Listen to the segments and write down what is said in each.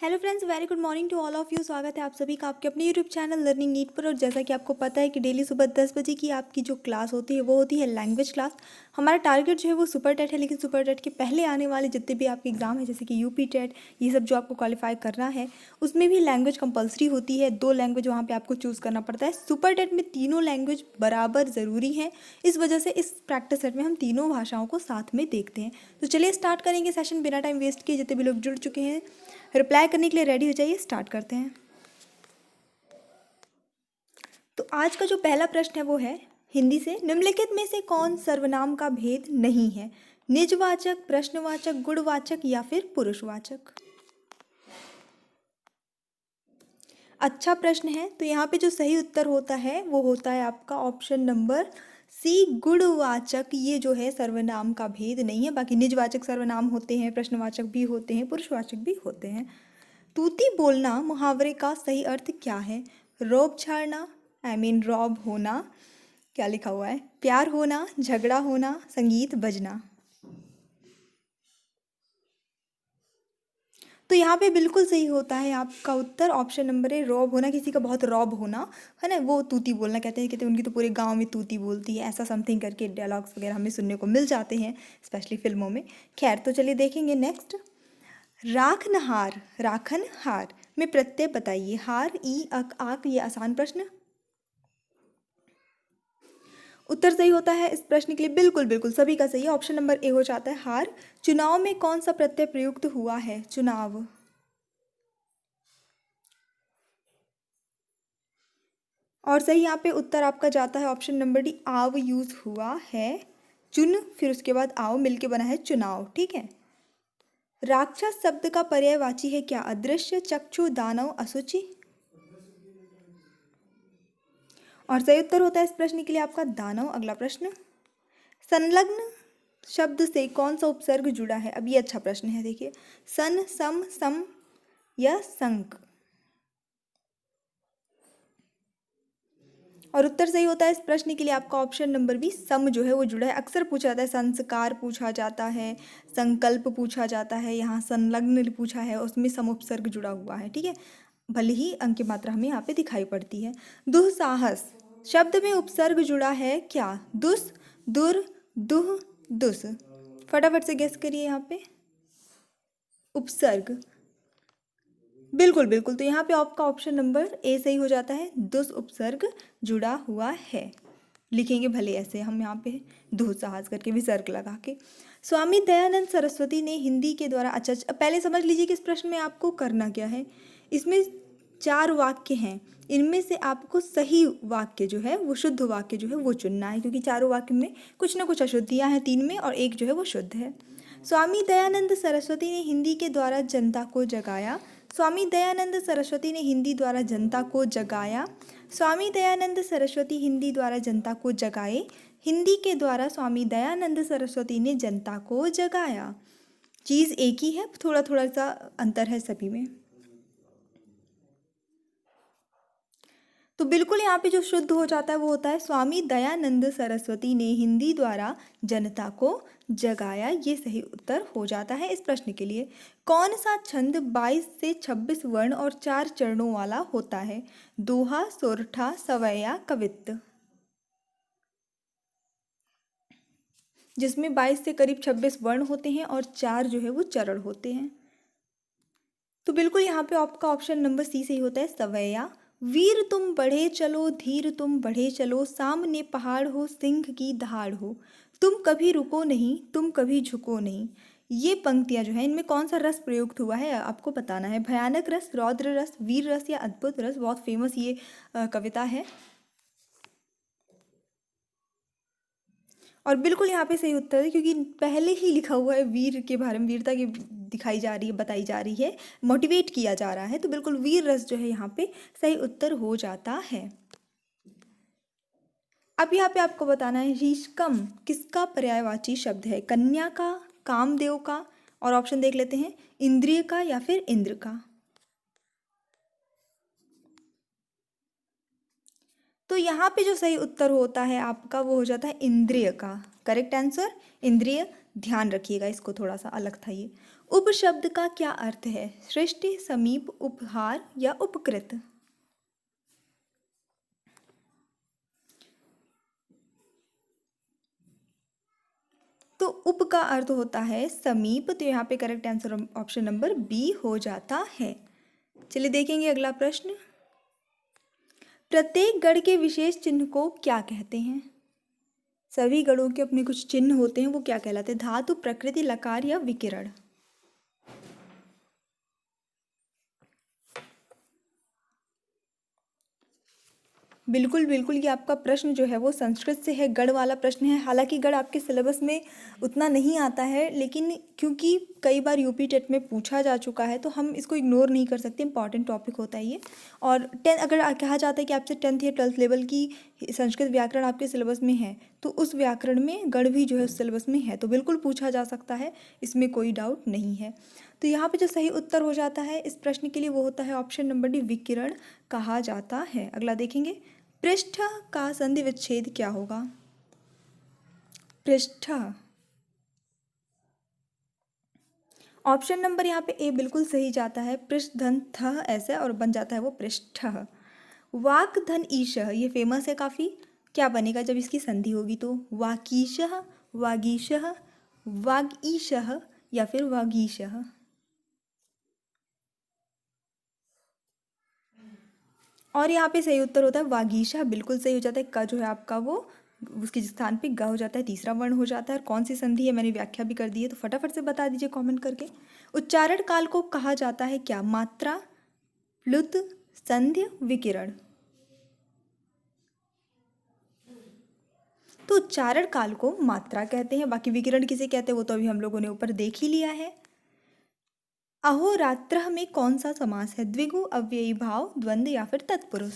Hello friends, very good morning to all of you. स्वागत है आप सभी का आपके अपने यूट्यूब चैनल लर्निंग नीट पर। और जैसा कि आपको पता है कि डेली सुबह 10 बजे की आपकी जो क्लास होती है वो होती है लैंग्वेज क्लास। हमारा टारगेट जो है वो सुपर टेट है, लेकिन सुपर टेट के पहले आने वाले जितने भी आपके एग्जाम है जैसे कि यूपी टेट, ये सब जो आपको क्वालिफाई करना है उसमें भी लैंग्वेज कंपलसरी होती है। 2 लैंग्वेज वहाँ पर आपको चूज़ करना पड़ता है। सुपर टेट में तीनों लैंग्वेज बराबर ज़रूरी हैं। इस वजह से इस प्रैक्टिस सेट में हम तीनों भाषाओं को साथ में देखते हैं। तो चलिए स्टार्ट करेंगे सेशन बिना टाइम वेस्ट किए। जितने भी लोग जुड़ चुके हैं रिप्लाई करने के लिए रेडी हो जाइए, स्टार्ट करते हैं। तो आज का जो पहला प्रश्न है वो है हिंदी से, निम्नलिखित में से कौन सर्वनाम का भेद नहीं है? निजवाचक, प्रश्नवाचक, गुणवाचक या फिर पुरुषवाचक? अच्छा प्रश्न है। तो यहाँ पे जो सही उत्तर होता है वो होता है आपका ऑप्शन नंबर सी, गुणवाचक। ये जो है सर्वनाम का भेद नहीं है। बाकी निजवाचक सर्वनाम होते हैं, प्रश्नवाचक भी होते हैं, पुरुषवाचक भी होते हैं। तूती बोलना मुहावरे का सही अर्थ क्या है? रौब झाड़ना, रौब होना, क्या लिखा हुआ है, प्यार होना, झगड़ा होना, संगीत बजना। तो यहाँ पे बिल्कुल सही होता है आपका उत्तर ऑप्शन नंबर है, रौब होना। किसी का बहुत रौब होना है ना, वो तूती बोलना कहते हैं उनकी तो पूरे गांव में तूती बोलती है, ऐसा समथिंग करके डायलॉग्स वगैरह हमें सुनने को मिल जाते हैं स्पेशली फिल्मों में। खैर, तो चलिए देखेंगे नेक्स्ट। राखनहार, राखनहार में प्रत्यय बताइए। हार, ई, अक, आक। ये आसान प्रश्न। उत्तर सही होता है इस प्रश्न के लिए, बिल्कुल बिल्कुल सभी का सही है। ऑप्शन नंबर ए हो जाता है हार। चुनाव में कौन सा प्रत्यय प्रयुक्त हुआ है? चुनाव। और सही यहाँ पे उत्तर आपका जाता है ऑप्शन नंबर डी, आव यूज हुआ है। चुन, फिर उसके बाद आओ मिलके बना है चुनाव। ठीक है। राक्षस शब्द का पर्यायवाची है क्या? अदृश्य, चक्षु, दानव, असुचि। और सही उत्तर होता है इस प्रश्न के लिए आपका दानव। अगला प्रश्न, संलग्न शब्द से कौन सा उपसर्ग जुड़ा है? अब ये अच्छा प्रश्न है, देखिए। सन, सम, सम या संक। और उत्तर सही होता है इस प्रश्न के लिए आपका ऑप्शन नंबर बी, सम जो है वो जुड़ा है। अक्सर पूछा जाता है, संस्कार पूछा जाता है, संकल्प पूछा जाता है, यहाँ संलग्न पूछा है, उसमें सम उपसर्ग जुड़ा हुआ है। ठीक है, भले ही अंक की मात्रा हमें यहाँ पे दिखाई पड़ती है। दुस्साहस शब्द में उपसर्ग जुड़ा है क्या? दुस, दुर, दुह, दुस। फटाफट से गेस करिए यहाँ पे उपसर्ग। बिल्कुल बिल्कुल, तो यहाँ पे आपका ऑप्शन नंबर ए सही हो जाता है। दुस उपसर्ग जुड़ा हुआ है। लिखेंगे भले ऐसे हम यहाँ पे दुस्साहस करके विसर्ग लगा के। स्वामी दयानंद सरस्वती ने हिंदी के द्वारा, अच्छा पहले समझ लीजिए कि इस प्रश्न में आपको करना क्या है। इसमें 4 वाक्य हैं, इनमें से आपको सही वाक्य जो है वो शुद्ध वाक्य जो है वो चुनना है, क्योंकि चारों वाक्य में कुछ ना कुछ अशुद्धियाँ हैं 3 में, और एक जो है वो शुद्ध है। स्वामी दयानंद सरस्वती ने हिंदी के द्वारा जनता को जगाया। स्वामी दयानंद सरस्वती ने हिंदी द्वारा जनता को जगाया। स्वामी दयानंद सरस्वती हिंदी द्वारा जनता को जगाए। हिंदी के द्वारा स्वामी दयानंद सरस्वती ने जनता को जगाया। चीज़ एक ही है, थोड़ा थोड़ा सा अंतर है सभी में। तो बिल्कुल यहाँ पे जो शुद्ध हो जाता है वो होता है स्वामी दयानंद सरस्वती ने हिंदी द्वारा जनता को जगाया। ये सही उत्तर हो जाता है इस प्रश्न के लिए। कौन सा छंद 22 से 26 वर्ण और 4 चरणों वाला होता है? दोहा, सोरठा, सवैया, कवित्त। जिसमें 22 से करीब 26 वर्ण होते हैं और 4 जो है वो चरण होते हैं। तो बिल्कुल यहाँ पे आपका ऑप्शन नंबर सी सही होता है, सवैया। वीर तुम बढ़े चलो, धीर तुम बढ़े चलो, सामने पहाड़ हो, सिंह की दहाड़ हो, तुम कभी रुको नहीं, तुम कभी झुको नहीं। ये पंक्तियां जो है इनमें कौन सा रस प्रयुक्त हुआ है आपको बताना है। भयानक रस, रौद्र रस, वीर रस या अद्भुत रस। बहुत फेमस ये कविता है। और बिल्कुल यहाँ पे सही उत्तर है, क्योंकि पहले ही लिखा हुआ है वीर के बारे में, वीरता की दिखाई जा रही है, बताई जा रही है, मोटिवेट किया जा रहा है। तो बिल्कुल वीर रस जो है यहाँ पे सही उत्तर हो जाता है। अब यहाँ पे आपको बताना है रीशकम किसका पर्यायवाची शब्द है? कन्या का, कामदेव का, और ऑप्शन देख लेते हैं, इंद्रिय का या फिर इंद्र का। तो यहाँ पे जो सही उत्तर होता है आपका वो हो जाता है इंद्रिय का। करेक्ट आंसर इंद्रिय। ध्यान रखिएगा इसको, थोड़ा सा अलग था ये। उपशब्द का क्या अर्थ है? सृष्टि, समीप, उपहार या उपकृत? तो उप का अर्थ होता है समीप, तो यहाँ पे correct answer option number B हो जाता है। चलिए देखेंगे अगला प्रश्न। प्रत्येक गण के विशेष चिन्ह को क्या कहते हैं? सभी गणों के अपने कुछ चिन्ह होते हैं, वो क्या कहलाते हैं? धातु, प्रकृति, लकार या विकिरण? बिल्कुल बिल्कुल, ये आपका प्रश्न जो है वो संस्कृत से है, गढ़ वाला प्रश्न है। हालांकि गढ़ आपके सिलेबस में उतना नहीं आता है, लेकिन क्योंकि कई बार यूपी टेट में पूछा जा चुका है तो हम इसको इग्नोर नहीं कर सकते, इंपॉर्टेंट टॉपिक होता है ये। और अगर कहा जाता है कि आपसे 10th या 12th लेवल की संस्कृत व्याकरण आपके सिलेबस में है, तो उस व्याकरण में गढ़ भी जो है उस सिलेबस में है, तो बिल्कुल पूछा जा सकता है, इसमें कोई डाउट नहीं है। तो यहाँ पे जो सही उत्तर हो जाता है इस प्रश्न के लिए वो होता है ऑप्शन नंबर डी, विकिरण कहा जाता है। अगला देखेंगे, पृष्ठ का संधि विच्छेद क्या होगा? पृष्ठ, ऑप्शन नंबर यहाँ पे ए बिल्कुल सही जाता है। पृष्ठ धन थ ऐसे और बन जाता है वो पृष्ठ। वाक धन ईश, ये फेमस है काफ़ी। क्या बनेगा जब इसकी संधि होगी? तो वाकीशः, वागीशः, वागईशः या फिर वागीशः? और यहाँ पे सही उत्तर होता है वागीशा, बिल्कुल सही हो जाता है। का जो है आपका वो उसके स्थान पे ग हो जाता है, तीसरा वर्ण हो जाता है। और कौन सी संधि है मैंने व्याख्या भी कर दी है, तो फटाफट से बता दीजिए कमेंट करके। उच्चारण काल को कहा जाता है क्या? मात्रा, प्लुत, संध्य, विकिरण? तो उच्चारण काल को मात्रा कहते हैं, बाकी विकिरण किसे कहते हैं वो तो अभी हम लोगों ने ऊपर देख ही लिया है। अहोरात्र में कौन सा समास है? द्विगु, अव्ययी भाव, द्वंद्व या फिर तत्पुरुष?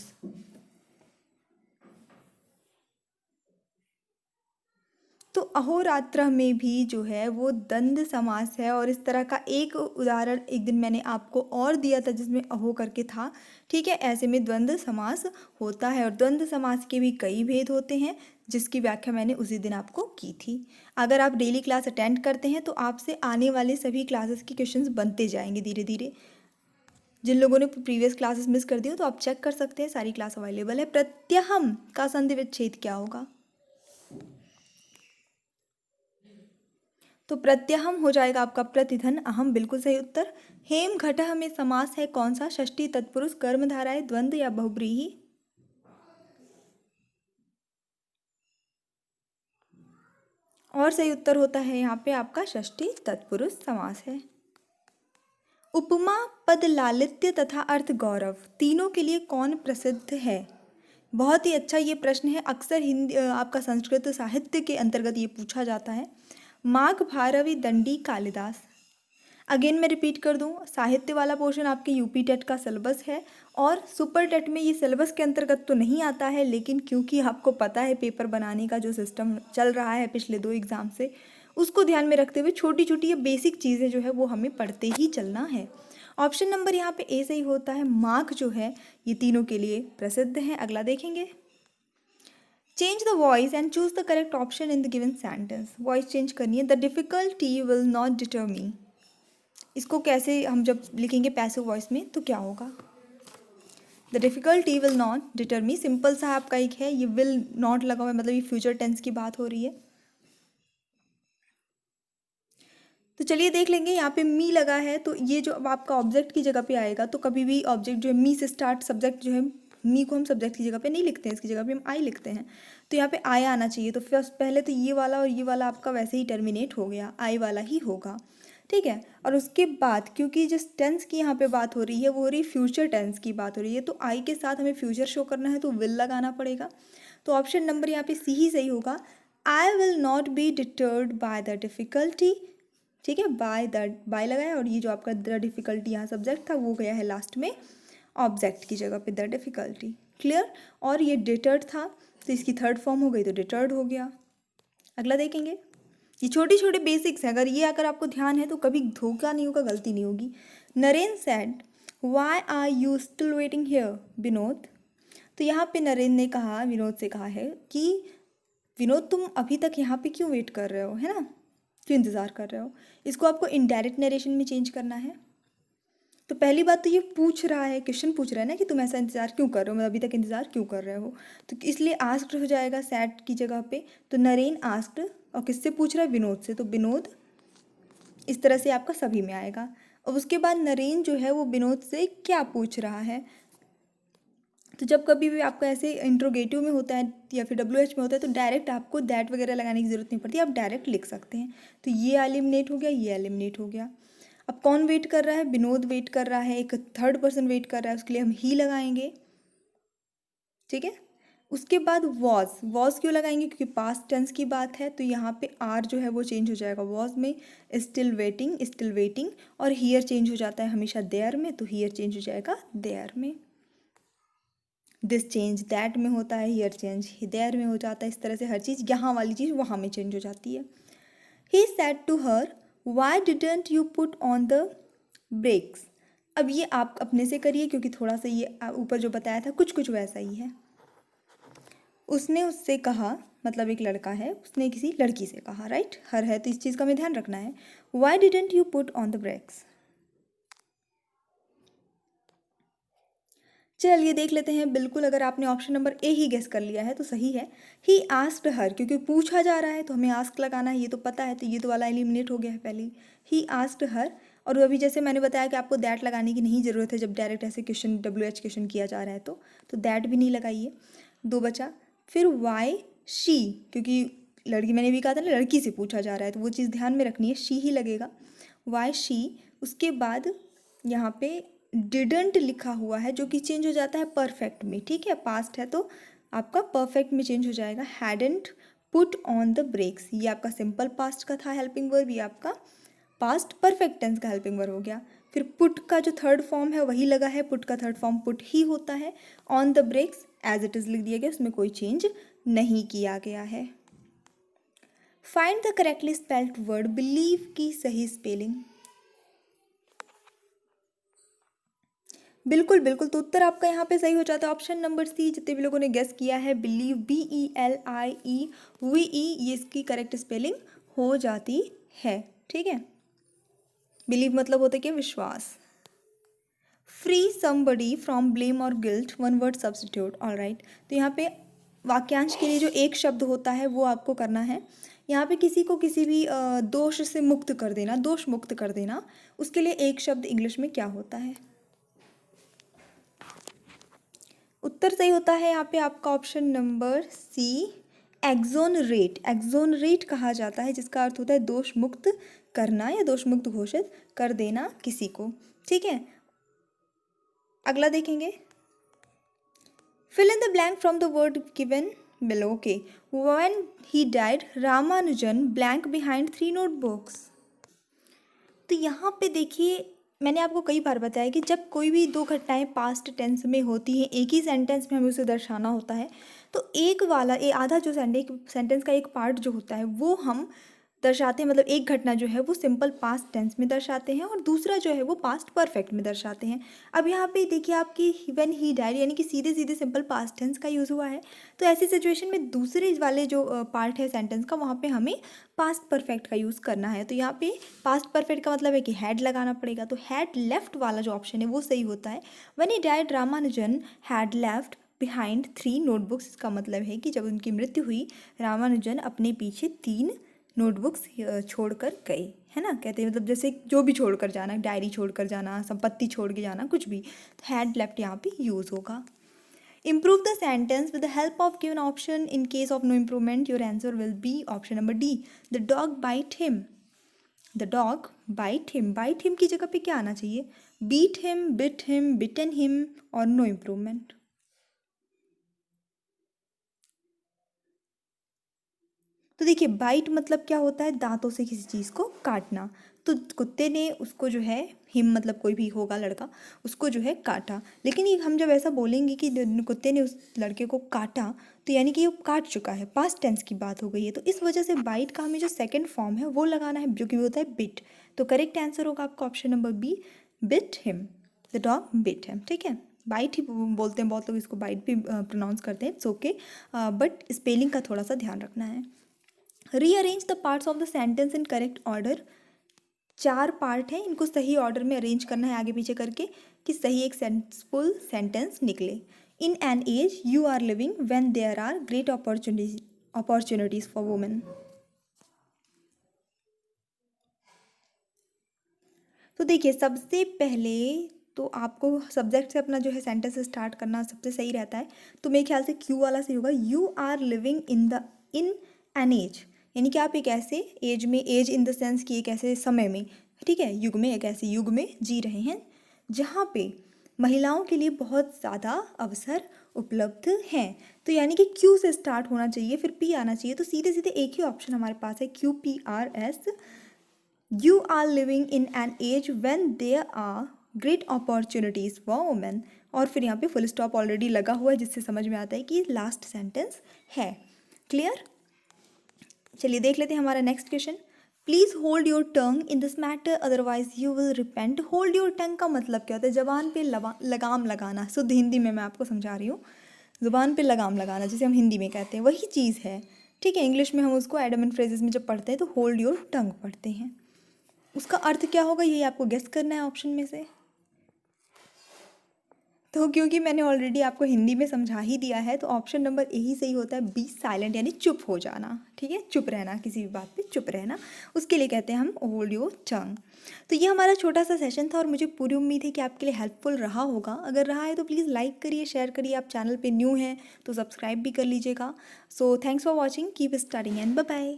तो अहोरात्र में भी जो है वो द्वंद्व समास है। और इस तरह का एक उदाहरण एक दिन मैंने आपको और दिया था जिसमें अहो करके था, ठीक है। ऐसे में द्वंद्व समास होता है, और द्वंद्व समास के भी कई भेद होते हैं जिसकी व्याख्या मैंने उसी दिन आपको की थी। अगर आप डेली क्लास अटेंड करते हैं तो आपसे आने वाले सभी क्लासेस के क्वेश्चंस बनते जाएंगे धीरे धीरे। जिन लोगों ने प्रीवियस क्लासेस मिस कर दी हो तो आप चेक कर सकते हैं, सारी क्लास अवेलेबल है। प्रत्यहम का संधि विच्छेद क्या होगा? तो प्रत्यहम हो जाएगा आपका प्रतिधन अहम, बिल्कुल सही उत्तर। हेम घटह में समास है कौन सा? षष्ठी, तत्पुरुष, कर्मधारय, द्वंद्व या बहुब्रीहि? और सही उत्तर होता है यहाँ पे आपका षष्ठी तत्पुरुष समास है। उपमा, पद लालित्य तथा अर्थ गौरव, तीनों के लिए कौन प्रसिद्ध है? बहुत ही अच्छा ये प्रश्न है, अक्सर हिंदी आपका संस्कृत साहित्य के अंतर्गत ये पूछा जाता है। माघ, भारवी, दंडी, कालिदास? अगेन मैं रिपीट कर दूं, साहित्य वाला पोर्शन आपके यूपी टेट का सिलेबस है, और सुपर टेट में ये सिलेबस के अंतर्गत तो नहीं आता है, लेकिन क्योंकि आपको पता है पेपर बनाने का जो सिस्टम चल रहा है पिछले 2 एग्ज़ाम से, उसको ध्यान में रखते हुए छोटी छोटी ये बेसिक चीज़ें जो है वो हमें पढ़ते ही चलना है। ऑप्शन नंबर यहाँ पे ए सही होता है। माघ जो है ये तीनों के लिए प्रसिद्ध है। अगला देखेंगे, change the voice and choose the correct option in the given sentence. Voice change करनी है। The difficulty will not deter me, इसको कैसे हम जब लिखेंगे पैसिव वॉइस में तो क्या होगा? The difficulty will not deter me, simple सा आपका एक है, ये विल नॉट लगा हुआ है, मतलब ये फ्यूचर टेंस की बात हो रही है। तो चलिए देख लेंगे, यहाँ पे मी लगा है तो ये जो अब आपका ऑब्जेक्ट की जगह पे आएगा, तो कभी भी ऑब्जेक्ट जो है मी से स्टार्ट, सब्जेक्ट जो है मी को हम सब्जेक्ट की जगह पे नहीं लिखते हैं, इसकी जगह पे हम आई लिखते हैं। तो यहाँ पे आया आना चाहिए, तो फर्स्ट पहले तो ये वाला और ये वाला आपका वैसे ही टर्मिनेट हो गया, आई वाला ही होगा, ठीक है। और उसके बाद क्योंकि जिस टेंस की यहाँ पे बात हो रही है वो हो रही है फ्यूचर टेंस की बात हो रही है, तो आई के साथ हमें फ्यूचर शो करना है तो विल लगाना पड़ेगा। तो ऑप्शन नंबर यहाँ पे सी ही सही होगा। I will not be deterred by the difficulty, ठीक है, बाय लगाया, और ये जो आपका द डिफ़िकल्टी यहाँ सब्जेक्ट था वो गया है लास्ट में ऑब्जेक्ट की जगह पे, द डिफ़िकल्टी, क्लियर। और ये डिटर्ड था तो इसकी थर्ड फॉर्म हो गई तो डिटर्ड हो गया। अगला देखेंगे, ये छोटी छोटी बेसिक्स हैं, अगर आपको ध्यान है तो कभी धोखा नहीं होगा, गलती नहीं होगी। Naren said why are you still waiting here Vinod? तो यहाँ पे नरेन ने कहा, विनोद से कहा है कि विनोद तुम अभी तक यहाँ पे क्यों वेट कर रहे हो, है ना। क्यों इंतज़ार कर रहे हो। इसको आपको इनडायरेक्ट नरेशन में चेंज करना है। तो पहली बात तो ये पूछ रहा है, क्वेश्चन पूछ रहा है ना कि तुम ऐसा इंतज़ार क्यों कर रहे हो, मतलब अभी तक इंतज़ार क्यों कर रहे हो। तो इसलिए आस्क्ड हो जाएगा सैड की जगह पे। तो नरेन आस्क्ड, और किससे पूछ रहा है, विनोद से, तो विनोद इस तरह से आपका सभी में आएगा। और उसके बाद नरेन जो है वो विनोद से क्या पूछ रहा है। तो जब कभी भी आपका ऐसे इंट्रोगेटिव में होता है या फिर WH में होता है तो डायरेक्ट आपको दैट वगैरह लगाने की ज़रूरत नहीं पड़ती, आप डायरेक्ट लिख सकते हैं। तो ये एलिमिनेट हो गया, ये एलिमिनेट हो गया। अब कौन वेट कर रहा है, विनोद वेट कर रहा है, एक थर्ड पर्सन वेट कर रहा है, उसके लिए हम ही लगाएंगे, ठीक है। उसके बाद वॉज क्यों लगाएंगे, क्योंकि पास्ट टेंस की बात है, तो यहाँ पे आर जो है वो चेंज हो जाएगा वॉज में, स्टिल वेटिंग, और हियर चेंज हो जाता है हमेशा देयर में, तो हियर चेंज हो जाएगा देयर में। दिस चेंज दैट में होता है, हियर चेंज देयर में हो जाता है। इस तरह से हर चीज़, यहाँ वाली चीज़ वहाँ में चेंज हो जाती है। He said to her, why didn't you put on the brakes. अब ये आप अपने से करिए, क्योंकि थोड़ा सा ये ऊपर जो बताया था कुछ कुछ वैसा ही है। उसने उससे कहा, मतलब एक लड़का है, उसने किसी लड़की से कहा, राइट, हर है तो इस चीज़ का हमें ध्यान रखना है। Why didn't you put on the brakes. चलिए देख लेते हैं। बिल्कुल, अगर आपने ऑप्शन नंबर ए ही गेस कर लिया है तो सही है। ही आस्क्ड हर, क्योंकि पूछा जा रहा है तो हमें आस्क लगाना है, ये तो पता है, तो ये तो वाला एलिमिनेट हो गया है पहले ही। ही आस्क्ड हर, और अभी जैसे मैंने बताया कि आपको दैट लगाने की नहीं ज़रूरत है जब डायरेक्ट ऐसे क्वेश्चन WH क्वेश्चन किया जा रहा है, तो दैट भी नहीं लगाइए, दो बचा। फिर वाई शी, क्योंकि लड़की, मैंने भी कहा था ना लड़की से पूछा जा रहा है, तो वो चीज़ ध्यान में रखनी है, शी ही लगेगा, वाई शी। उसके बाद यहाँ पे डिडंट लिखा हुआ है जो कि चेंज हो जाता है परफेक्ट में, ठीक है, पास्ट है तो आपका परफेक्ट में चेंज हो जाएगा। Hadn't put on the brakes, ये आपका सिंपल पास्ट का था हेल्पिंग वर्ब, ये आपका पास्ट परफेक्ट टेंस का हेल्पिंग वर्ब हो गया। फिर पुट का जो थर्ड फॉर्म है वही लगा है, पुट का थर्ड फॉर्म पुट ही होता है। On the brakes as it is लिख दिया गया, उसमें कोई चेंज नहीं किया गया है। Find the correctly spelled word believe की सही स्पेलिंग। बिल्कुल बिल्कुल, तो उत्तर आपका यहाँ पे सही हो जाता है ऑप्शन नंबर सी। जितने भी लोगों ने गेस किया है बिलीव, BELIEVE, ये इसकी करेक्ट स्पेलिंग हो जाती है, ठीक है। बिलीव मतलब होता है कि विश्वास। फ्री समबडी फ्रॉम ब्लेम और guilt, one word substitute, all right. तो यहाँ पे वाक्यांश के लिए जो एक शब्द होता है वो आपको करना है। यहाँ पे किसी को किसी भी दोष से मुक्त कर देना, दोष मुक्त कर देना, उसके लिए एक शब्द इंग्लिश में क्या होता है। उत्तर सही होता है यहाँ पे आपका option number C, exonerate. Exonerate कहा जाता है, जिसका अर्थ होता है दोष मुक्त करना या दोष मुक्त घोषित कर देना किसी को, ठीक है। अगला देखेंगे, fill in the blank from the word given below. Okay, when he died Ramanujan blank behind 3 notebooks. तो यहाँ पे देखिए, मैंने आपको कई बार बताया कि जब कोई भी दो घटनाएं पास्ट टेंस में होती हैं, एक ही सेंटेंस में हमें उसे दर्शाना होता है, तो एक वाला आधा जो सेंटेंस का एक पार्ट जो होता है वो हम दर्शाते हैं, मतलब एक घटना जो है वो सिंपल पास्ट टेंस में दर्शाते हैं और दूसरा जो है वो पास्ट परफेक्ट में दर्शाते हैं। अब यहाँ पे देखिए आपकी व्हेन ही डाइड, यानी कि सीधे सीधे सिंपल पास्ट टेंस का यूज़ हुआ है, तो ऐसी सिचुएशन में दूसरे वाले जो पार्ट है सेंटेंस का, वहाँ पे हमें पास्ट परफेक्ट का यूज़ करना है। तो यहाँ पे पास्ट परफेक्ट का मतलब है कि हैड लगाना पड़ेगा, तो हैड लेफ्ट वाला जो ऑप्शन है वो सही होता है। When he died Ramanujan had left behind 3 notebooks, इसका मतलब है कि जब उनकी मृत्यु हुई रामानुजन अपने पीछे 3 नोटबुक्स छोड़कर गए, है ना। कहते हैं मतलब जैसे जो भी छोड़कर जाना, डायरी छोड़कर जाना, संपत्ति छोड़ के जाना, कुछ भी, तो हैड लेफ्ट यहाँ पे यूज़ होगा। Improve the sentence with the help of given option. In case of no improvement, your answer will be option number D. The dog bite him. The dog bite him. Bite him की जगह पे क्या आना चाहिए? Beat him, bit him, bitten him, और no improvement. तो देखिए bite मतलब क्या होता है, दांतों से किसी चीज़ को काटना। तो कुत्ते ने उसको जो है, हिम मतलब कोई भी होगा लड़का, उसको जो है काटा। लेकिन ये हम जब ऐसा बोलेंगे कि कुत्ते ने उस लड़के को काटा, तो यानी कि ये काट चुका है, पास्ट टेंस की बात हो गई है। तो इस वजह से बाइट का हमें जो सेकंड फॉर्म है वो लगाना है, जो कि होता है बिट। तो करेक्ट आंसर होगा आपका option number B, bit him, the dog bit him, ठीक है। बाइट ही बोलते हैं बहुत लोग, इसको बाइट भी प्रोनाउंस करते हैं, इट्स ओके, बट स्पेलिंग का थोड़ा सा ध्यान रखना है। Rearrange the parts of the sentence in correct order. 4 part हैं, इनको सही ऑर्डर में अरेंज करना है आगे पीछे करके कि सही एक सेंसफुल सेंटेंस निकले। In an age you are living when there are great opportunities for women. तो देखिए, सबसे पहले तो आपको सब्जेक्ट से अपना जो है सेंटेंस स्टार्ट करना सबसे सही रहता है। तो मेरे ख्याल से क्यू वाला सही होगा। You are living in an age, यानी कि आप एक ऐसे एज में, एज इन द सेंस कि एक ऐसे समय में, ठीक है, युग में, एक ऐसे युग में जी रहे हैं जहाँ पे महिलाओं के लिए बहुत ज़्यादा अवसर उपलब्ध हैं। तो यानी कि क्यू से स्टार्ट होना चाहिए, फिर पी आना चाहिए। तो सीधे सीधे एक ही ऑप्शन हमारे पास है, QPRS। You are living in an age when there are great opportunities for women। और फिर यहाँ पे फुल स्टॉप ऑलरेडी लगा हुआ है, जिससे समझ में आता है कि लास्ट सेंटेंस है। क्लियर? चलिए देख लेते हैं हमारा next question. Please hold your tongue in this matter otherwise you will repent. Hold your tongue का मतलब क्या होता है? जबान पे लगाम लगाना। शुद्ध हिंदी में मैं आपको समझा रही हूँ। जुबान पे लगाम लगाना, जिसे हम हिंदी में कहते हैं, वही चीज़ है, ठीक है। इंग्लिश में हम उसको एडम एंड फ्रेजेस में जब पढ़ते हैं तो होल्ड योर टंग पढ़ते हैं। उसका अर्थ क्या होगा, ये आपको गेस करना है ऑप्शन में से। तो क्योंकि मैंने ऑलरेडी आपको हिंदी में समझा ही दिया है, तो ऑप्शन नंबर ए ही सही होता है, बी साइलेंट, यानी चुप हो जाना, ठीक है, चुप रहना, किसी भी बात पे चुप रहना, उसके लिए कहते हैं हम होल्ड योर टंग। तो ये हमारा छोटा सा सेशन था और मुझे पूरी उम्मीद है कि आपके लिए हेल्पफुल रहा होगा। अगर रहा है तो प्लीज़ लाइक करिए, शेयर करिए। आप चैनल पे न्यू हैं तो सब्सक्राइब भी कर लीजिएगा। So thanks for watching, keep studying and bye bye.